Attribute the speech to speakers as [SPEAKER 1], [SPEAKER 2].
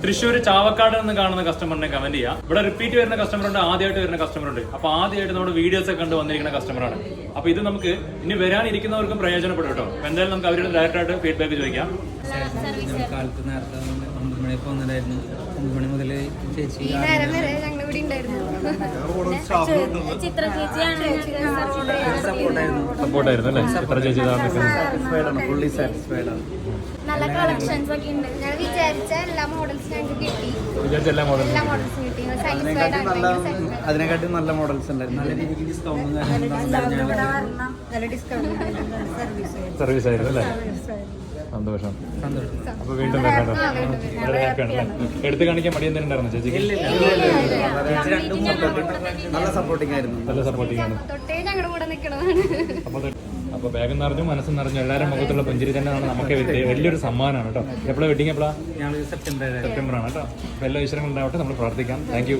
[SPEAKER 1] തൃശ്ശൂർ ചാവക്കാട് നിന്ന് കാണുന്ന കസ്റ്റമറിനെ കമന്റ് ചെയ്യാം. ഇവിടെ റിപ്പീറ്റ് വരുന്ന കസ്റ്റമർ ഉണ്ട്, ആദ്യമായിട്ട് വരുന്ന കസ്റ്റമർ ഉണ്ട്. അപ്പൊ ആദ്യമായിട്ട് നമ്മുടെ വീഡിയോസ് ഒക്കെ കണ്ട് വന്നിരിക്കുന്ന കസ്റ്റമറാണ്. അപ്പൊ ഇത് നമുക്ക് ഇനി വരാനിരിക്കുന്നവർക്കും പ്രയോജനപ്പെടും കേട്ടോ. അപ്പൊ എന്തായാലും നമുക്ക് അവരുടെ ഡയറക്റ്റ് ആയിട്ട് ഫീഡ്ബാക്ക് ചോദിക്കാം.
[SPEAKER 2] കാലത്ത് നേരത്തെ 9 മണിയൊക്കെ വന്നിട്ടായിരുന്നു. 9 മണി മുതൽ ചേച്ചി
[SPEAKER 1] സപ്പോർട്ടായിരുന്നു അല്ലേ? ചിത്ര ചേച്ചി
[SPEAKER 3] ഫുള്ളി സാറ്റിസ്ഫൈഡ് ആണ്. നല്ല കളക്ഷൻസ് ഒക്കെ ഉണ്ട്. ഞാൻ വിചാരിച്ച എല്ലാ മോഡൽസും ഞങ്ങൾക്ക് കിട്ടി. എല്ലാ മോഡൽസും കിട്ടി.
[SPEAKER 2] അതിനെക്കാട്ടും നല്ല മോഡൽസ് ഉണ്ടായിരുന്നു. നല്ല രീതിക്ക് ഡിസ്കൗണ്ട്
[SPEAKER 1] സർവീസ് ആയിരുന്നു അല്ലേ? സന്തോഷം. അപ്പൊ വീണ്ടും വരാട്ടോ. വളരെ ഹാപ്പിയാണ് അല്ലേ? എടുത്ത് കാണിക്കാൻ മടി എന്തെങ്കിലും ഉണ്ടായിരുന്നു ചേച്ചിക്ക്?
[SPEAKER 2] നല്ല സപ്പോർട്ടിംഗ് ആയിരുന്നു.
[SPEAKER 1] നല്ല സപ്പോർട്ടിംഗ് ആണ്.
[SPEAKER 3] തൊട്ടേ ഞങ്ങളുടെ കൂടെ നിൽക്കണതാണ്.
[SPEAKER 1] അപ്പൊ ബാഗും നിറഞ്ഞു മനസ്സും നിറഞ്ഞു എല്ലാവരും മുഖത്തുള്ള പുഞ്ചിരി തന്നെയാണ് നമുക്ക് വലിയൊരു സമ്മാനമാണ് കേട്ടോ. എപ്പോഴാണ് വെഡിങ്? എപ്പോഴാണ്?
[SPEAKER 2] സെപ്റ്റംബർ
[SPEAKER 1] ആണ് കേട്ടോ. അപ്പൊ എല്ലാ ഈശ്വരങ്ങളും ഉണ്ടാവട്ടെ. നമ്മൾ പ്രാർത്ഥിക്കാം. Thank you.